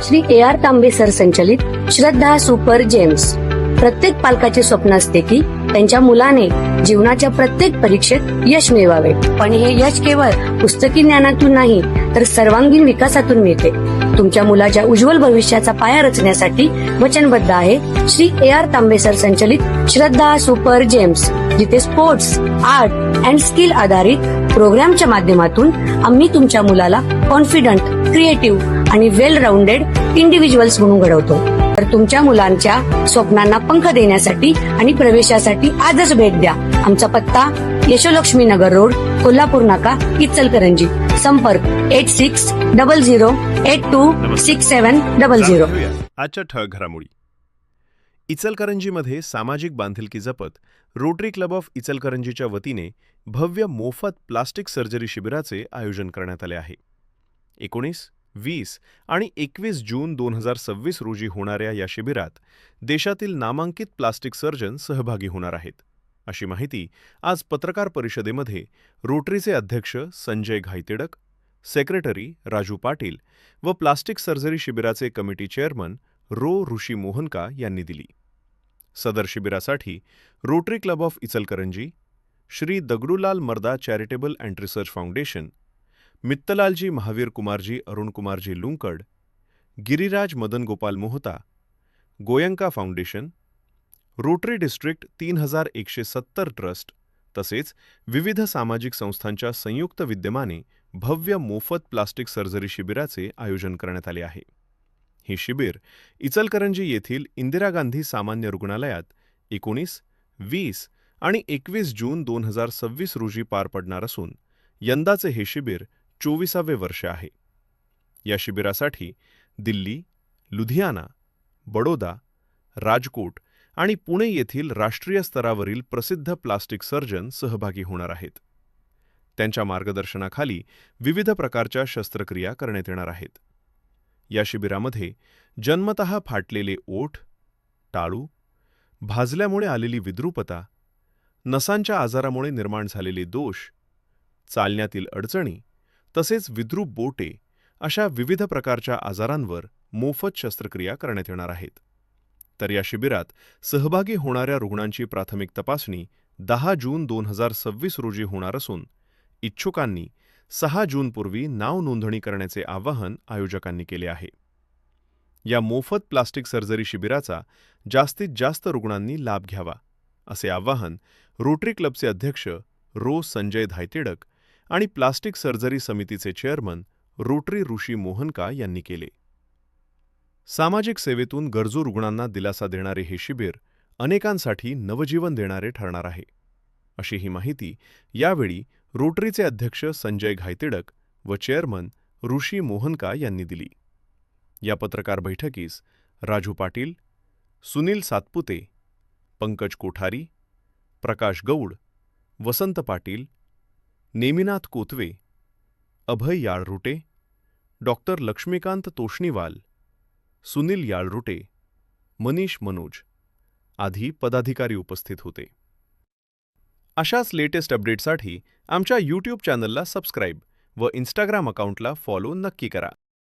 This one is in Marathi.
श्री AR तांबे सर संचलित श्रद्धा सुपर जेम्स. प्रत्येक पालकाचे स्वप्न असते की त्यांच्या मुलाने जीवनाच्या प्रत्येक परीक्षेत यश मिळवावे, पण हे यश केवळ पुस्तकी ज्ञानातून नाही तर सर्वांगीण विकासातून मिळते. तुमच्या मुलाच्या उज्ज्वल भविष्याचा पाया रचण्यासाठी वचनबद्ध आहे श्री AR तांबे सर संचलित श्रद्धा सुपर जेम्स, जिथे स्पोर्ट्स, आर्ट अँड स्किल आधारित प्रोग्रामच्या माध्यमातून आम्ही तुमच्या मुलाला कॉन्फिडंट, क्रिएटिव्ह आणि वेल राऊंडेड इंडिव्हिज्युअल्स म्हणून घडवतो. तर तुमच्या मुलांच्या स्वप्नांना पंख देण्यासाठी आणि प्रवेशासाठी आजच भेट द्या. आमचा पत्ता यशोलक्ष्मी नगर रोड, कोल्हापूर नाका, इचलकरंजी. संपर्क 8600826700. आजच्या ठळक घडामोडी. इचलकरंजीमध्ये सामाजिक बांधिलकी जपत रोटरी क्लब ऑफ इचलकरंजीच्या वतीने भव्य मोफत प्लास्टिक सर्जरी शिबिराचे आयोजन करण्यात आले आहे. 19, 20 आणि 21 जून 2026 रोजी होणाऱ्या या शिबिरात देशातील नामांकित प्लास्टिक सर्जन सहभागी होणार आहेत, अशी माहिती आज पत्रकार परिषदेमध्ये रोटरीचे अध्यक्ष संजय घायतिडक, सेक्रेटरी राजू पाटील व प्लास्टिक सर्जरी शिबिराचे कमिटी चेअरमन ऋषी मोहनका यांनी दिली. सदर शिबिरासाठी Rotary club of Ichalkaranji, Shri Dagdulal Marda charitable and research foundation, Mittalalji Mahavir Kumarji Arun Kumarji Lunkad, Giriraj Madan Gopal Mohta, Goenka foundation, Rotary district 3170 trust तसेच विविध सामाजिक संस्थांच्या संयुक्त विद्यमाने भव्य मोफत प्लास्टिक सर्जरी शिबिराचे आयोजन करण्यात आले आहे. ही शिबिर इचलकरंजी येथील इंदिरा गांधी सामान्य रुग्णालयात 19, 20 आणि 21 जून 2026 रोजी पार पडणार असून यंदाचे हे शिबिर 24वे वर्ष आहे. या शिबिरासाठी दिल्ली, लुधियाना, बडोदा, राजकोट आणि पुणे येथील राष्ट्रीय स्तरावरील प्रसिद्ध प्लास्टिक सर्जन सहभागी होणार आहेत. त्यांच्या मार्गदर्शनाखाली विविध प्रकारच्या शस्त्रक्रिया करण्यात येणार आहेत. या शिबिरामध्ये जन्मतः फाटलेले ओठ, टाळू, भाजल्यामुळे आलेली विद्रुपता, नसांच्या आजारामुळे निर्माण झालेले दोष, चालण्यातील अडचणी तसेच विद्रूप बोटे अशा विविध प्रकारच्या आजारांवर मोफत शस्त्रक्रिया करण्यात येणार आहेत. तर या शिबिरात सहभागी होणाऱ्या रुग्णांची प्राथमिक तपासणी 10 जून 2026 रोजी होणार असून इच्छुकांनी 6 जूनपूर्वी नाव नोंदणी करण्याचे आवाहन आयोजकांनी केले आहे. या मोफत प्लास्टिक सर्जरी शिबिराचा जास्तीत जास्त रुग्णांनी लाभ घ्यावा, असे आवाहन रोटरी क्लबचे अध्यक्ष संजय घायतिडक आणि प्लास्टिक सर्जरी समितीचे चेअरमन ऋषी मोहनका यांनी केले. सामाजिक सेवेतून गरजू रुग्णांना दिलासा देणारे हे शिबिर अनेकांसाठी नवजीवन देणारे ठरणार आहे, अशी ही माहिती यावेळी रोटरीचे अध्यक्ष संजय घायतिडक व चेअरमन ऋषी मोहनका यांनी दिली. या पत्रकार बैठकीस राजू पाटील, सुनील सातपुते, पंकज कोठारी, प्रकाश गौड, वसंत पाटील, नेमिनाथ कोतवे, अभय याळरुटे, डॉक्टर लक्ष्मीकांत तोष्णीवाल, सुनील याळरुटे, मनीष मनोज आदी पदाधिकारी उपस्थित होते. अशाच लेटेस्ट अपडेटसाठी आमच्या यूट्यूब चॅनलला सबस्क्राईब व इंस्टाग्राम अकाउंटला फॉलो नक्की करा.